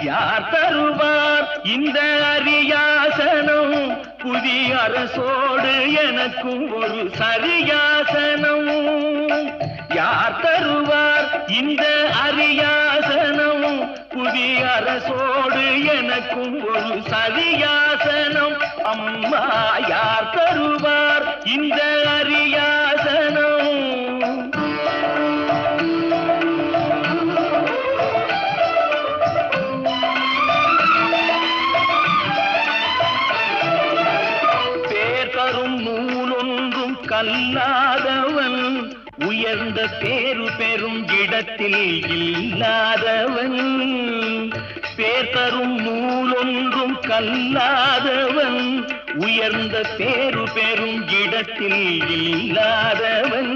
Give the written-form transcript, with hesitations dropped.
யார் தருவார் இந்த அரியாசனம்? புதிய அரசோடு எனக்கும் ஒரு சரியாசனம். யார் தருவார் இந்த அரியாசனம்? புதிய அரசோடு எனக்கும் ஒரு சரியாசனம். அம்மா யார் தருவார் இந்த அரியாசனம்? தரும் நூலொன்றும் கல்லாதவன், உயர்ந்த பேரு பெறும் இடத்தில் இல்லாதவன். பேர் தரும் நூலொன்றும் கல்லாதவன், உயர்ந்த பேரு பெறும் இடத்தில் இல்லாதவன்.